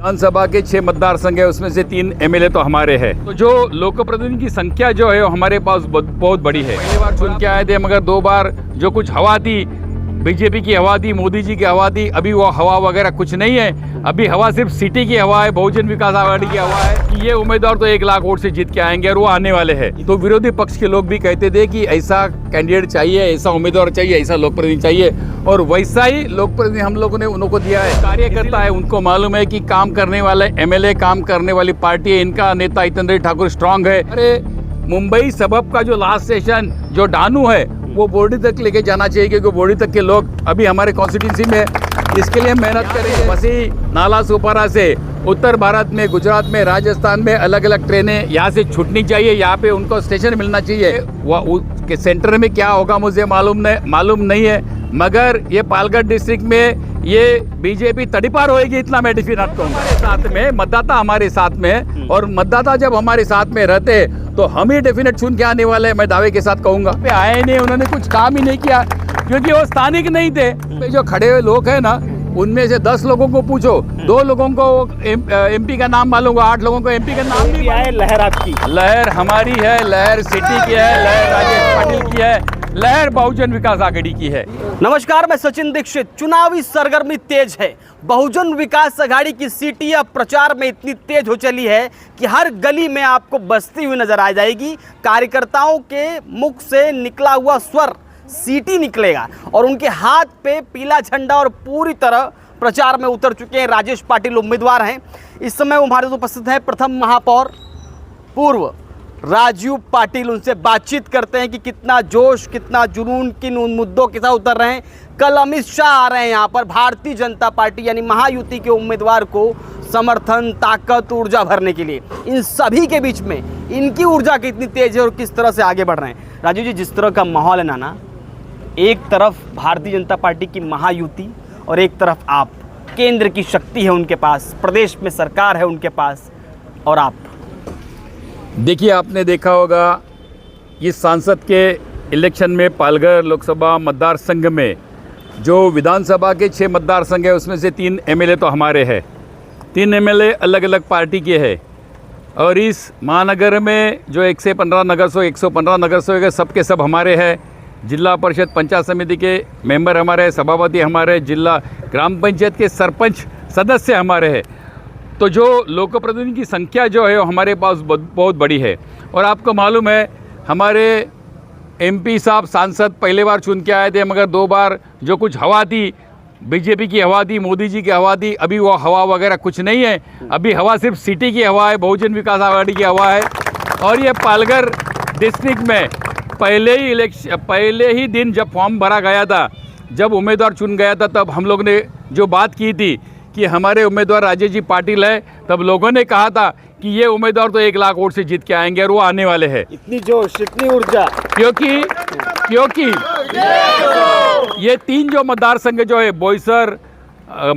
विधानसभा के 6 मतदार संघ है, उसमें से 3 एमएलए तो हमारे हैं। तो जो लोक प्रतिनिधि की संख्या जो है वो हमारे पास बहुत बड़ी है। पहली बार चुन के आए थे, मगर 2 बार जो कुछ हवा थी, बीजेपी की हवा थी, मोदी जी की हवा थी, अभी वो हवा वगैरह कुछ नहीं है। अभी हवा सिर्फ सिटी की हवा है, बहुजन विकास आघाड़ी की हवा है कि ये उम्मीदवार तो 1 लाख वोट से जीत के आएंगे और वो आने वाले हैं। तो विरोधी पक्ष के लोग भी कहते थे कि ऐसा कैंडिडेट चाहिए, ऐसा उम्मीदवार चाहिए, ऐसा लोक प्रतिनिधि चाहिए, और वैसा ही लोक प्रतिनिधि हम लोगों ने उनको दिया है। कार्यकर्ता है, उनको मालूम है कि काम करने वाले एमएलए, काम करने वाली पार्टी है, इनका नेता हितेंद्र ठाकुर स्ट्रांग है। अरे मुंबई सबब का जो लास्ट स्टेशन जो डानू है वो बोर्डी तक लेके जाना चाहिए, क्योंकि बोर्डी तक के लोग अभी हमारे कॉन्स्टिट्यूंसी में, इसके लिए मेहनत करेंगे। बसी नाला सुपारा से उत्तर भारत में, गुजरात में, राजस्थान में अलग अलग ट्रेनें यहाँ से छूटनी चाहिए, यहाँ पे उनको स्टेशन मिलना चाहिए। वह सेंटर में क्या होगा मुझे मालूम नहीं है, मगर ये पालघर डिस्ट्रिक्ट में ये बीजेपी तड़ीपार होएगी, इतना मैं डेफिनेट कहूँगा। हमारे साथ में मतदाता, हमारे साथ में, और मतदाता जब हमारे साथ में रहते तो हम ही डेफिनेट चुन के आने वाले हैं, मैं दावे के साथ कहूँगा। पे आए नहीं, उन्होंने कुछ काम ही नहीं किया, क्योंकि वो स्थानिक नहीं थे। जो खड़े हुए लोग हैं ना, उनमें से 10 लोगों को पूछो, 2 लोगों को एमपी का नाम मालूम होगा, 8 लोगों को एमपी का नाम नहीं है। लहर आपकी, लहर हमारी है, लहर सिटी की है, लहर राजेश पाटिल की है, लहर बहुजन विकास आघाड़ी की है। नमस्कार, मैं सचिन दीक्षित। चुनावी सरगर्मी तेज है। बहुजन विकास आघाड़ी की सीटी अब प्रचार में इतनी तेज हो चली है कि हर गली में आपको बजती हुई नजर आ जाएगी। कार्यकर्ताओं के मुख से निकला हुआ स्वर सीटी निकलेगा और उनके हाथ पे पीला झंडा, और पूरी तरह प्रचार में उतर चुके हैं। राजेश पाटिल उम्मीदवार हैं। इस समय हमारे तो उपस्थित हैं प्रथम महापौर पूर्व राजीव पाटिल। उनसे बातचीत करते हैं कि कितना जोश, कितना जुनून, किन उन मुद्दों के साथ उतर रहे हैं। कल अमित शाह आ रहे हैं यहाँ पर भारतीय जनता पार्टी यानी महायुति के उम्मीदवार को समर्थन, ताकत, ऊर्जा भरने के लिए। इन सभी के बीच में इनकी ऊर्जा कितनी तेज है और किस तरह से आगे बढ़ रहे हैं। राजीव जी, जिस तरह का माहौल है ना, एक तरफ भारतीय जनता पार्टी की महायुति और एक तरफ आप, केंद्र की शक्ति है उनके पास, प्रदेश में सरकार है उनके पास, और आप देखिए, आपने देखा होगा इस सांसद के इलेक्शन में पालघर लोकसभा मतदार संघ में जो विधानसभा के 6 मतदार संघ है, उसमें से 3 एमएलए तो हमारे हैं। 3 एमएलए अलग अलग पार्टी के हैं, और इस महानगर में जो 115 नगर सेवक है, सबके सब हमारे हैं। जिला परिषद पंचायत समिति के मेंबर हमारे हैं, सभापति हमारे, जिला ग्राम पंचायत के सरपंच सदस्य हमारे हैं। तो जो लोक प्रतिनिधि की संख्या जो है वो हमारे पास बहुत बड़ी है। और आपको मालूम है, हमारे एमपी साहब सांसद पहले बार चुन के आए थे, मगर 2 बार जो कुछ हवा थी, बीजेपी की हवा थी, मोदी जी की हवा थी, अभी वो हवा वगैरह कुछ नहीं है। अभी हवा सिर्फ सिटी की हवा है, बहुजन विकास आघाड़ी की हवा है। और ये पालघर डिस्ट्रिक्ट में पहले ही दिन जब फॉर्म भरा गया था, जब उम्मीदवार चुन गया था, तब हम लोग ने जो बात की थी कि हमारे उम्मीदवार राजेश जी पाटिल है, तब लोगों ने कहा था कि ये उम्मीदवार तो 1 लाख वोट से जीत के आएंगे और वो आने वाले हैं। इतनी जोश, इतनी ऊर्जा, क्योंकि ये 3 जो मतदार संघ जो है, बोईसर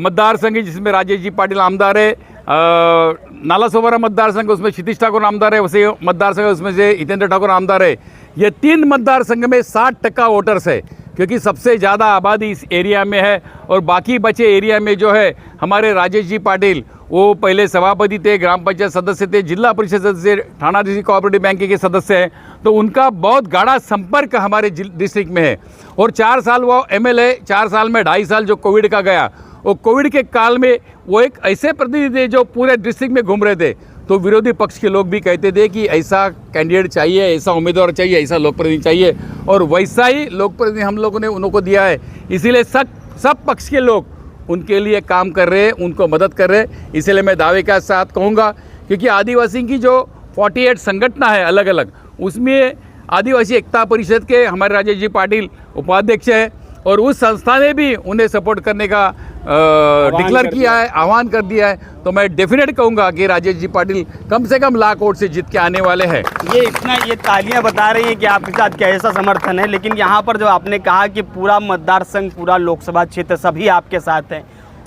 मतदार संघ जिसमें राजेश जी पाटिल आमदार है, नाला सोपारा मतदार संघ उसमें क्षितिज ठाकुर आमदार है, वैसे मतदार संघ उसमें से हितेंद्र ठाकुर आमदार है। ये 3 मतदार संघ में 60% वोटर्स है, क्योंकि सबसे ज़्यादा आबादी इस एरिया में है। और बाकी बचे एरिया में जो है हमारे राजेश जी पाटिल, वो पहले सभापति थे, ग्राम पंचायत सदस्य थे, जिला परिषद सदस्य, थाना डिस्ट्रिक्ट कोऑपरेटिव बैंक के सदस्य हैं। तो उनका बहुत गाढ़ा संपर्क हमारे डिस्ट्रिक्ट में है। और 4 साल वो एमएलए, 4 साल में 2.5 साल जो कोविड का गया, वो कोविड के काल में वो एक ऐसे प्रतिनिधि थे जो पूरे डिस्ट्रिक्ट में घूम रहे थे। तो विरोधी पक्ष के लोग भी कहते थे कि ऐसा कैंडिडेट चाहिए, ऐसा उम्मीदवार चाहिए, ऐसा लोक प्रतिनिधि चाहिए, और वैसा ही लोक प्रतिनिधि हम लोगों ने उनको दिया है। इसीलिए सब पक्ष के लोग उनके लिए काम कर रहे हैं, उनको मदद कर रहे हैं। इसलिए मैं दावे के साथ कहूँगा, क्योंकि आदिवासी की जो 48 संगठन है अलग अलग, उसमें आदिवासी एकता परिषद के हमारे राजेश जी पाटिल उपाध्यक्ष है, और उस संस्था ने भी उन्हें सपोर्ट करने का डिक्लेयर किया है, आह्वान कर दिया है। तो मैं डेफिनेट कहूँगा कि राजेश जी पाटिल कम से कम लाख वोट से जीत के आने वाले हैं। ये तालियां बता रही हैं कि आपके साथ कैसा समर्थन है, लेकिन यहाँ पर जो आपने कहा कि पूरा मतदार संघ, पूरा लोकसभा क्षेत्र सभी आपके साथ हैं,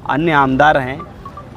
अन्य आमदार हैं,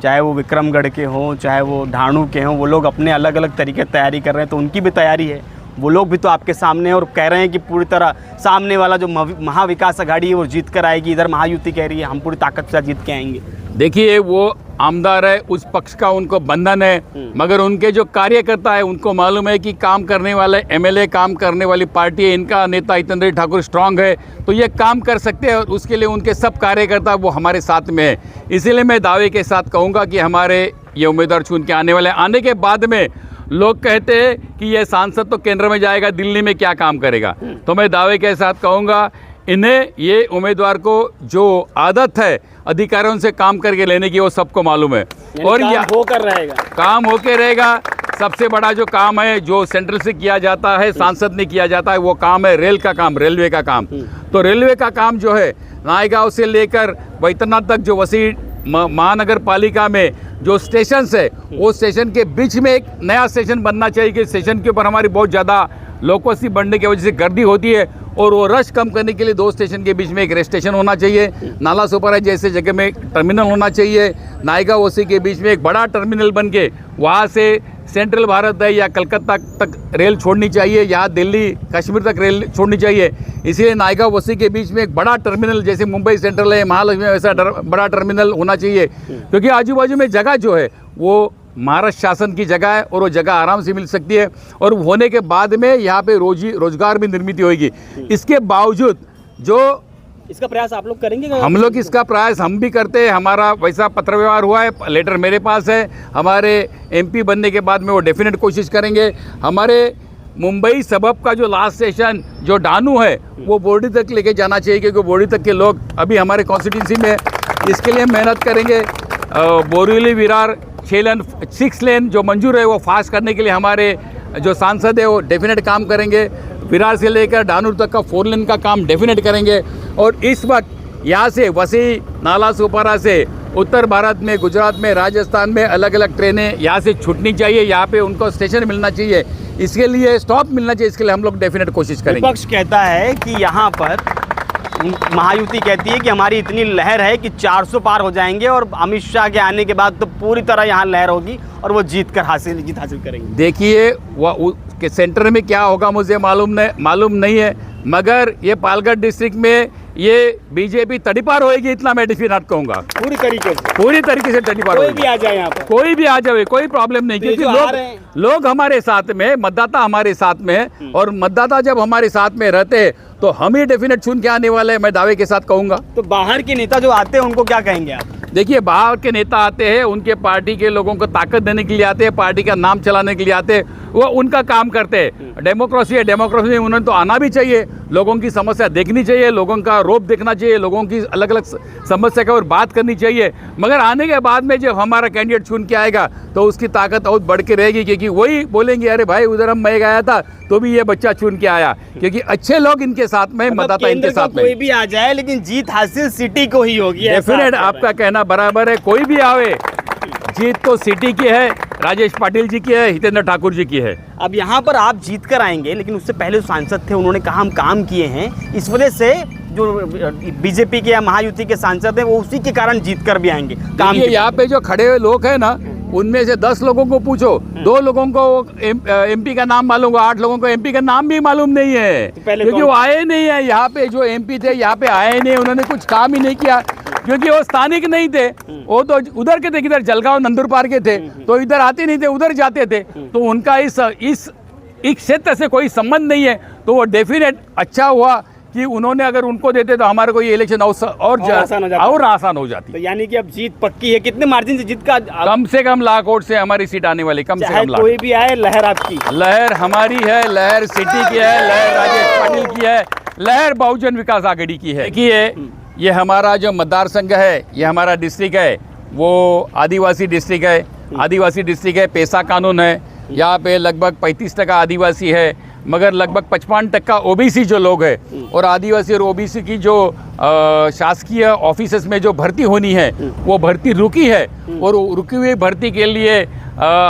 चाहे वो विक्रमगढ़ के हों, चाहे वो ढाणू के हों, वो लोग अपने अलग अलग तरीके तैयारी कर रहे हैं, तो उनकी भी तैयारी है। वो लोग भी तो आपके सामने हैं और कह रहे हैं कि पूरी तरह सामने वाला जो महाविकास आघाड़ी है वो जीत कर आएगी। इधर महायुति कह रही है हम पूरी ताकत से जीत के आएंगे। देखिए वो आमदार है, उस पक्ष का उनको बंधन है, मगर उनके जो कार्यकर्ता है उनको मालूम है कि काम करने वाले एमएलए, काम करने वाली पार्टी है, इनका नेता हितेंद्र ठाकुर स्ट्रांग है तो ये काम कर सकते हैं और उसके लिए उनके सब कार्यकर्ता वो हमारे साथ में है। इसीलिए मैं दावे के साथ कहूँगा कि हमारे ये उम्मीदवार चुन के आने वाले, आने के बाद में लोग कहते हैं कि ये सांसद तो केंद्र में जाएगा, दिल्ली में क्या काम करेगा, तो मैं दावे के साथ कहूँगा इन्हें, ये उम्मीदवार को जो आदत है अधिकारियों से काम करके लेने की वो सबको मालूम है और काम होकर रहेगा, काम होके रहेगा। सबसे बड़ा जो काम है जो सेंट्रल से किया जाता है, सांसद ने किया जाता है, वो काम है रेल का काम, रेलवे का काम। तो रेलवे का काम जो है नायगांव से लेकर बैतनाथ तक जो वसी महानगर पालिका में जो स्टेशन है वो स्टेशन के बीच में एक नया स्टेशन बनना चाहिए कि स्टेशन के ऊपर हमारी बहुत ज़्यादा लोकोसी बढ़ने की वजह से गर्दी होती है और वो रश कम करने के लिए दो स्टेशन के बीच में एक रेस्ट स्टेशन होना चाहिए। नाला सोपारा जैसे जगह में टर्मिनल होना चाहिए। नायगांव वसी के बीच में एक बड़ा टर्मिनल बन के वहाँ से सेंट्रल भारत है या कलकत्ता तक रेल छोड़नी चाहिए या दिल्ली कश्मीर तक रेल छोड़नी चाहिए। इसीलिए नायगांव वसी के बीच में एक बड़ा टर्मिनल जैसे मुंबई सेंट्रल है, महालक्ष्मी वैसा बड़ा टर्मिनल होना चाहिए, क्योंकि आजू बाजू में जगह जो है वो महाराष्ट्र शासन की जगह है और वो जगह आराम से मिल सकती है और होने के बाद में यहाँ पे रोजगार भी निर्मित होगी। इसके बावजूद जो इसका प्रयास आप लोग करेंगे? हम लोग इसका प्रयास हम भी करते हैं, हमारा वैसा पत्र व्यवहार हुआ है, लेटर मेरे पास है, हमारे एमपी बनने के बाद में वो डेफिनेट कोशिश करेंगे। हमारे मुंबई सबब का जो लास्ट स्टेशन जो डानू है वो बोर्डी तक लेके जाना चाहिए, क्योंकि बोर्डी तक के लोग अभी हमारे कॉन्स्टिट्यूंसी में, इसके लिए मेहनत करेंगे। बोरीवली विरार 6 लेन जो मंजूर है वो फास्ट करने के लिए हमारे जो सांसद है वो डेफिनेट काम करेंगे। विरार से लेकर डानूर तक का 4 लेन का काम डेफिनेट करेंगे। और इस वक्त यहाँ से वसी नाला सोपारा से उत्तर भारत में, गुजरात में, राजस्थान में अलग अलग ट्रेनें यहाँ से छूटनी चाहिए, यहाँ पे उनको स्टेशन मिलना चाहिए, इसके लिए स्टॉप मिलना चाहिए, इसके लिए हम लोग डेफिनेट कोशिश करेंगे। विपक्ष कहता है कि यहाँ पर महायुति कहती है कि हमारी इतनी लहर है कि 400 पार हो जाएंगे और अमित शाह के आने के बाद तो पूरी तरह यहाँ लहर होगी और वो जीत हासिल करेंगे। देखिए वो के सेंटर में क्या होगा मुझे मालूम नहीं है, मगर ये पालघर डिस्ट्रिक्ट में ये बीजेपी तड़ीपार होएगी, इतना मैं डेफिनेट कहूँगा। पूरी तरीके से तड़ीपार कोई भी आ जाए यहाँ पर, कोई भी आ जाए, कोई प्रॉब्लम नहीं, क्योंकि लोग हमारे साथ में, मतदाता हमारे साथ में है और मतदाता जब हमारे साथ में रहते हैं तो हम ही डेफिनेट चुन के आने वाले हैं, मैं दावे के साथ कहूँगा। तो बाहर के नेता जो आते हैं उनको क्या कहेंगे आप? देखिए बाहर के नेता आते हैं, उनके पार्टी के लोगों को ताकत देने के लिए आते हैं, पार्टी का नाम चलाने के लिए आते हैं, वो उनका काम करते हैं। डेमोक्रेसी है, डेमोक्रेसी में उन्होंने तो आना भी चाहिए, लोगों की समस्या देखनी चाहिए, लोगों का रोप देखना चाहिए, लोगों की अलग अलग समस्या के ऊपर बात करनी चाहिए। मगर आने के बाद में जब हमारा कैंडिडेट चुन के आएगा तो उसकी ताकत और बढ़ के रहेगी, क्योंकि वही बोलेंगे अरे भाई उधर मैं गया था तो भी ये बच्चा चुन के आया, क्योंकि अच्छे लोग इनके साथ में, मतदाता इनके साथ में। कोई भी आ जाए लेकिन जीत हासिल सिटी को ही होगी, डेफिनेट आपका कहना बराबर है, कोई भी आवे जीत तो सिटी की है, राजेश पाटिल जी की है, हितेंद्र ठाकुर जी की है। अब यहाँ पर आप जीत कर आएंगे, लेकिन उससे पहले जो सांसद थे उन्होंने कहा हम काम किए हैं, इस वजह से जो बीजेपी के या महायुति के सांसद हैं वो उसी के कारण जीत कर भी आएंगे। काम यहाँ पे जो खड़े हुए लोग हैं ना, उनमें से 10 लोगों को पूछो, 2 लोगों को एमपी का नाम मालूम होगा, 8 लोगों को एमपी का नाम भी मालूम नहीं है, क्योंकि वो आए नहीं है यहाँ पे। जो एमपी थे यहाँ पे आए नहीं, उन्होंने कुछ काम ही नहीं किया, क्योंकि वो स्थानिक नहीं थे, वो तो उधर के थे, किधर जलगांव नंदुरबार के थे, तो इधर आते नहीं थे, उधर जाते थे, तो उनका इस क्षेत्र से कोई संबंध नहीं है। तो वो डेफिनेट अच्छा हुआ कि उन्होंने अगर उनको देते तो हमारे को ये इलेक्शन और आसान हो जाती। तो यानी कि अब जीत पक्की है। कितने मार्जिन से जीत का? कम से कम लाख वोट से हमारी सीट आने वाली, कम से कम लाख। कोई भी आए, लहर आपकी, लहर हमारी है, लहर सिटी की है, लहर राजेश पाटिल की है, लहर बहुजन विकास आघाड़ी की है। देखिए ये हमारा जो मतदार संघ है, ये हमारा डिस्ट्रिक्ट है, वो आदिवासी डिस्ट्रिक्ट है, आदिवासी डिस्ट्रिक्ट है, पैसा कानून है, यहाँ पे लगभग 35% आदिवासी है, मगर लगभग 55% ओबीसी जो लोग हैं, और आदिवासी और ओबीसी की जो शासकीय ऑफिसेस में जो भर्ती होनी है वो भर्ती रुकी है, और रुकी हुई भर्ती के लिए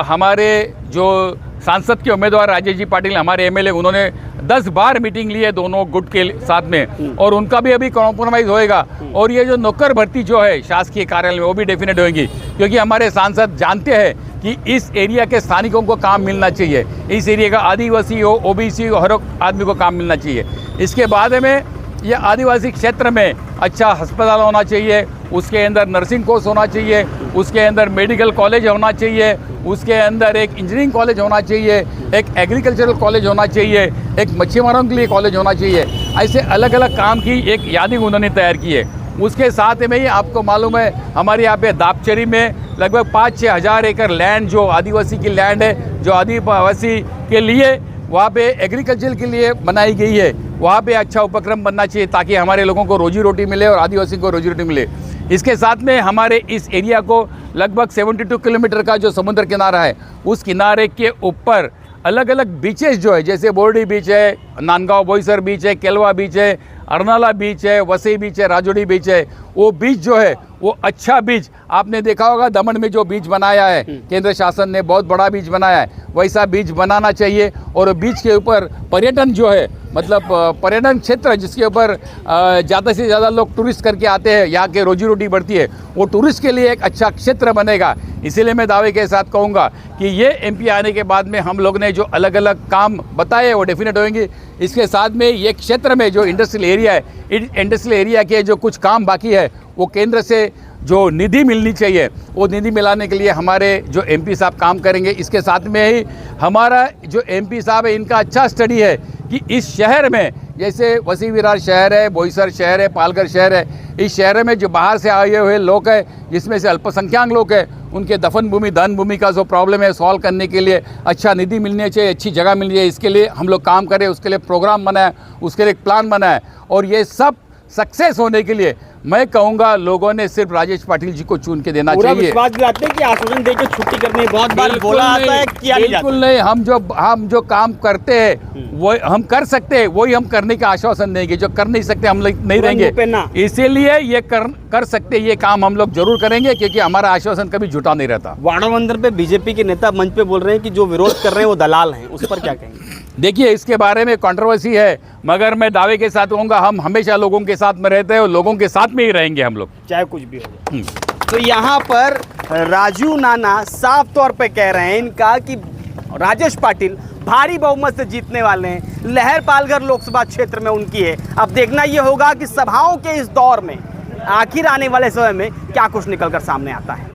हमारे जो सांसद के उम्मीदवार राजेश जी पाटिल, हमारे एमएलए, उन्होंने 10 बार मीटिंग ली है दोनों गुट के साथ में, और उनका भी अभी कॉम्प्रोमाइज़ होएगा। और ये जो नौकर भर्ती जो है शासकीय कार्यालय में वो भी डेफिनेट होगी, क्योंकि हमारे सांसद जानते हैं कि इस एरिया के स्थानिकों को काम मिलना चाहिए, इस एरिया का आदिवासी हो, ओबीसी हो, हर आदमी को काम मिलना चाहिए। इसके बाद में ये आदिवासी क्षेत्र में अच्छा अस्पताल होना चाहिए, उसके अंदर नर्सिंग कोर्स होना चाहिए, उसके अंदर मेडिकल कॉलेज होना चाहिए, उसके अंदर एक इंजीनियरिंग कॉलेज होना चाहिए, एक एग्रीकल्चरल कॉलेज होना चाहिए, एक मच्छीमारों के लिए कॉलेज होना चाहिए। ऐसे अलग अलग काम की एक यादी उन्होंने तैयार की है। उसके साथ में ही आपको मालूम है हमारे यहाँ पे दापचरी में लगभग 5-6 हज़ार एकड़ लैंड जो आदिवासी की लैंड है, जो आदिवासी के लिए वहाँ पे एग्रीकल्चर के लिए बनाई गई है। वहाँ पे अच्छा उपक्रम बनना चाहिए ताकि हमारे लोगों को रोजी रोटी मिले और आदिवासी को रोजी रोटी मिले। इसके साथ में हमारे इस एरिया को लगभग 72 किलोमीटर का जो समुद्र किनारा है, उस किनारे के ऊपर अलग अलग बीचेस जो है, जैसे बोर्डी बीच है, नांदगांव बोईसर बीच है, केलवा बीच है, अरनाला बीच है, वसई बीच है, राजोड़ी बीच है। वो बीच जो है वो अच्छा बीच, आपने देखा होगा दमन में जो बीच बनाया है केंद्र शासन ने, बहुत बड़ा बीच बनाया है, वैसा बीच बनाना चाहिए। और बीच के ऊपर पर्यटन जो है, मतलब पर्यटन क्षेत्र जिसके ऊपर ज़्यादा से ज़्यादा लोग टूरिस्ट करके आते हैं, यहाँ के रोजी रोटी बढ़ती है, वो टूरिस्ट के लिए एक अच्छा क्षेत्र बनेगा। इसीलिए मैं दावे के साथ कहूँगा कि ये एमपी आने के बाद में हम लोग ने जो अलग अलग काम बताए वो डेफिनेट होंगे। इसके साथ में ये क्षेत्र में जो इंडस्ट्रियल एरिया है, इंडस्ट्रियल एरिया के जो कुछ काम बाकी है, वो केंद्र से जो निधि मिलनी चाहिए, वो निधि मिलाने के लिए हमारे जो एमपी साहब काम करेंगे। इसके साथ में ही हमारा जो एमपी साहब है, इनका अच्छा स्टडी है कि इस शहर में, जैसे वसी विरार शहर है, बोईसर शहर है, पालघर शहर है, इस शहर में जो बाहर से आए हुए लोग हैं, जिसमें से अल्पसंख्यक लोग हैं, उनके दफन भूमि धन भूमि का जो प्रॉब्लम है सॉल्व करने के लिए अच्छा निधि मिलनी चाहिए, अच्छी जगह मिलनी चाहिए। इसके लिए हम लोग काम करें, उसके लिए प्रोग्राम बनाए, उसके लिए एक प्लान बनाए। और ये सब सक्सेस होने के लिए मैं कहूँगा लोगों ने सिर्फ राजेश पाटिल जी को चुन के देना पूरा चाहिए। विश्वास दिलाते हैं कि आश्वासन देकर छुट्टी करनी, बहुत बार बोला आता है, किया नहीं जाता। बिल्कुल नहीं, हम जो काम करते हैं वो हम कर सकते हैं, वही हम करने का आश्वासन देंगे। जो कर नहीं सकते हम लोग नहीं रहेंगे। इसीलिए ये कर सकते, ये काम हम लोग जरूर करेंगे, क्योंकि हमारा आश्वासन कभी झूठा नहीं रहता। वाड़ा मंदिर पे बीजेपी के नेता मंच पे बोल रहे हैं कि जो विरोध कर रहे हैं वो दलाल हैं, उस पर क्या कहेंगे? देखिए, इसके बारे में कंट्रोवर्सी है, मगर मैं दावे के साथ कहूँगा हम हमेशा लोगों के साथ में रहते हैं और लोगों के साथ में ही रहेंगे हम लोग, चाहे कुछ भी हो। तो यहाँ पर राजू नाना साफ तौर पे कह रहे हैं इनका कि राजेश पाटिल भारी बहुमत से जीतने वाले हैं। लहर पालघर लोकसभा क्षेत्र में उनकी है। अब देखना ये होगा कि सभाओं के इस दौर में आखिर आने वाले समय में क्या कुछ निकल कर सामने आता है।